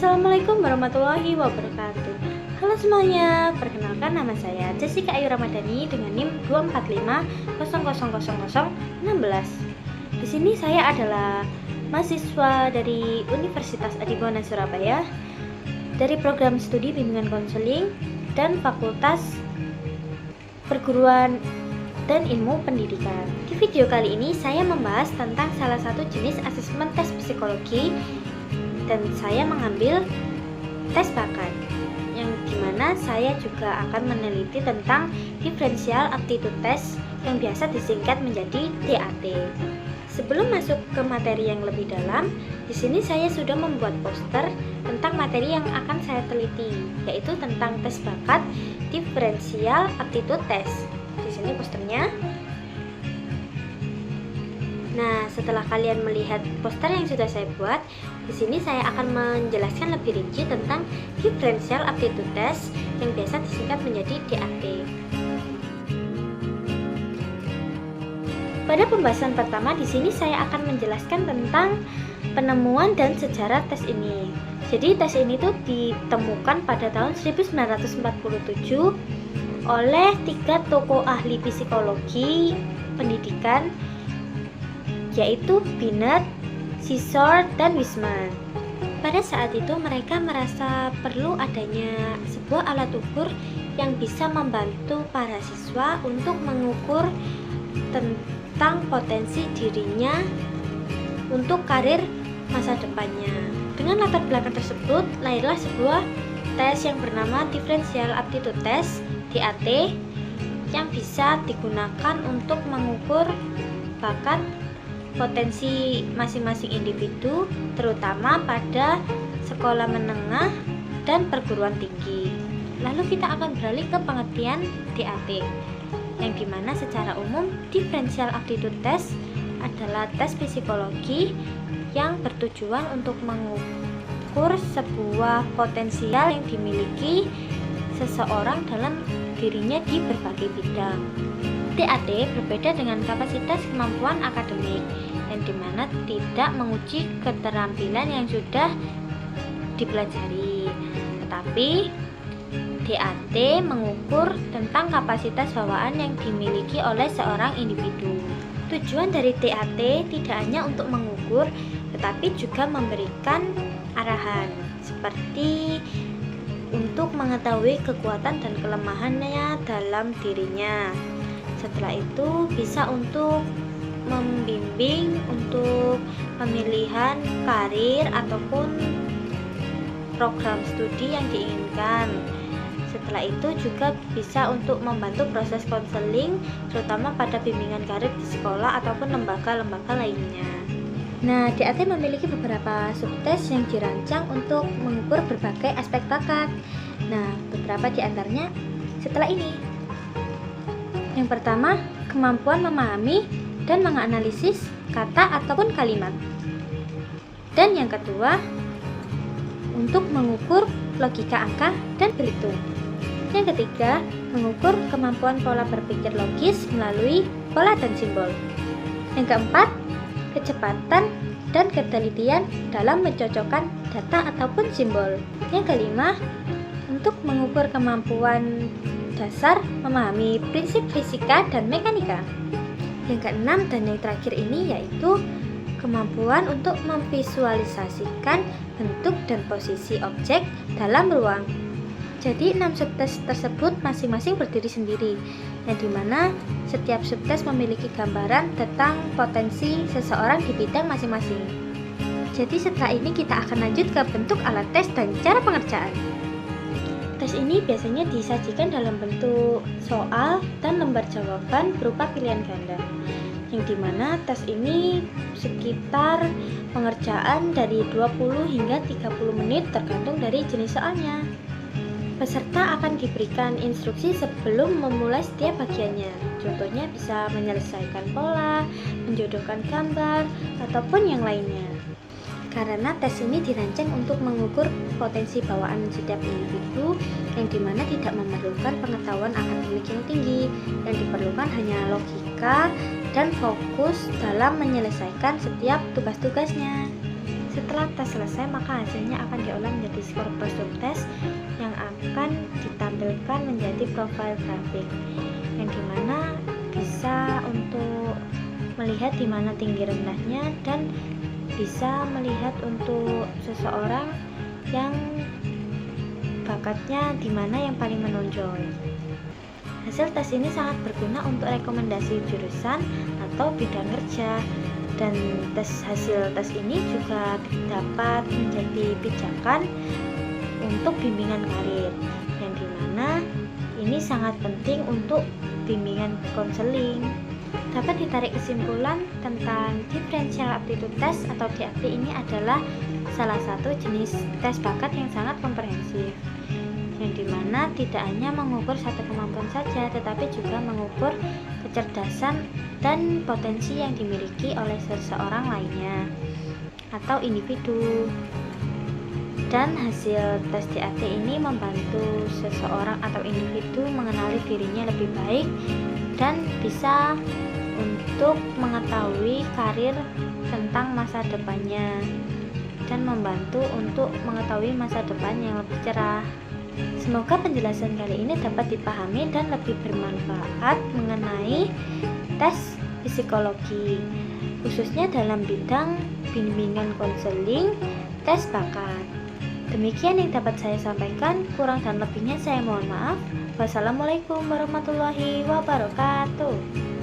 Assalamualaikum warahmatullahi wabarakatuh. Halo semuanya, perkenalkan nama saya Jessica Ayu Ramadhani dengan NIM 245000016. Di sini saya adalah mahasiswa dari Universitas Adibuana Surabaya dari program studi bimbingan konseling dan Fakultas Perguruan dan Ilmu Pendidikan. Di video kali ini saya membahas tentang salah satu jenis asesmen tes psikologi dan saya mengambil tes bakat, yang dimana saya juga akan meneliti tentang differential aptitude test yang biasa disingkat menjadi DAT. Sebelum masuk ke materi yang lebih dalam, di sini saya sudah membuat poster tentang materi yang akan saya teliti, yaitu tentang tes bakat differential aptitude test. Di sini posternya. Nah, setelah kalian melihat poster yang sudah saya buat, di sini saya akan menjelaskan lebih rinci tentang differential aptitude test yang biasa disingkat menjadi DAT. Pada pembahasan pertama di sini saya akan menjelaskan tentang penemuan dan sejarah tes ini. Jadi tes ini tuh ditemukan pada tahun 1947 oleh 3 tokoh ahli psikologi pendidikan, yaitu Binet, Scissor, dan Wisman. Pada saat itu mereka merasa perlu adanya sebuah alat ukur yang bisa membantu para siswa untuk mengukur tentang potensi dirinya untuk karir masa depannya. Dengan latar belakang tersebut, lahirlah sebuah tes yang bernama Differential Aptitude Test (DAT) yang bisa digunakan untuk mengukur bakat potensi masing-masing individu, terutama pada sekolah menengah dan perguruan tinggi. Lalu kita akan beralih ke pengertian DAT, yang dimana secara umum Differential Aptitude Test adalah tes psikologi yang bertujuan untuk mengukur sebuah potensial yang dimiliki seseorang dalam dirinya di berbagai bidang. DAT berbeda dengan kapasitas kemampuan akademik, yang dimana tidak menguji keterampilan yang sudah dipelajari, tetapi DAT mengukur tentang kapasitas bawaan yang dimiliki oleh seorang individu. Tujuan dari DAT tidak hanya untuk mengukur, tetapi juga memberikan arahan, seperti untuk mengetahui kekuatan dan kelemahannya dalam dirinya. Setelah itu bisa untuk membimbing untuk pemilihan karir ataupun program studi yang diinginkan. Setelah itu juga bisa untuk membantu proses konseling, terutama pada bimbingan karir di sekolah ataupun lembaga-lembaga lainnya. Nah, DAT memiliki beberapa subtes yang dirancang untuk mengukur berbagai aspek bakat. Nah, beberapa di antaranya setelah ini. Yang pertama, kemampuan memahami dan menganalisis kata ataupun kalimat. Dan yang kedua, untuk mengukur logika angka dan berhitung. Yang ketiga, mengukur kemampuan pola berpikir logis melalui pola dan simbol. Yang keempat, kecepatan dan ketelitian dalam mencocokkan data ataupun simbol. Yang kelima, untuk mengukur kemampuan dasar memahami prinsip fisika dan mekanika. Yang keenam dan yang terakhir ini yaitu kemampuan untuk memvisualisasikan bentuk dan posisi objek dalam ruang. Jadi 6 subtes tersebut masing-masing berdiri sendiri, yang dimana setiap subtes memiliki gambaran tentang potensi seseorang di bidang masing-masing. Jadi setelah ini kita akan lanjut ke bentuk alat tes dan cara pengerjaan. Tes ini biasanya disajikan dalam bentuk soal dan lembar jawaban berupa pilihan ganda, yang dimana tes ini sekitar pengerjaan dari 20 hingga 30 menit tergantung dari jenis soalnya. Peserta akan diberikan instruksi sebelum memulai setiap bagiannya. Contohnya bisa menyelesaikan pola, menjodohkan gambar, ataupun yang lainnya. Karena tes ini dirancang untuk mengukur potensi bawaan setiap individu, yang dimana tidak memerlukan pengetahuan akademik yang tinggi, yang diperlukan hanya logika dan fokus dalam menyelesaikan setiap tugas-tugasnya. Setelah tes selesai, maka hasilnya akan diolah menjadi skor post-test yang akan ditampilkan menjadi profil grafik, yang dimana bisa untuk melihat di mana tinggi rendahnya dan bisa melihat untuk seseorang yang bakatnya di mana yang paling menonjol. Hasil tes ini sangat berguna untuk rekomendasi jurusan atau bidang kerja, dan hasil tes ini juga dapat menjadi pijakan untuk bimbingan karir, yang dimana ini sangat penting untuk bimbingan konseling. Dapat ditarik kesimpulan tentang differential aptitude test atau DAT ini adalah salah satu jenis tes bakat yang sangat komprehensif, yang dimana tidak hanya mengukur satu kemampuan saja, tetapi juga mengukur kecerdasan dan potensi yang dimiliki oleh seseorang lainnya atau individu. Dan hasil tes DAT ini membantu seseorang atau individu mengenali dirinya lebih baik dan bisa untuk mengetahui karir tentang masa depannya dan membantu untuk mengetahui masa depan yang lebih cerah. Semoga penjelasan kali ini dapat dipahami dan lebih bermanfaat mengenai tes psikologi, khususnya dalam bidang bimbingan konseling tes bakat. Demikian yang dapat saya sampaikan, kurang dan lebihnya saya mohon maaf. Wassalamualaikum warahmatullahi wabarakatuh.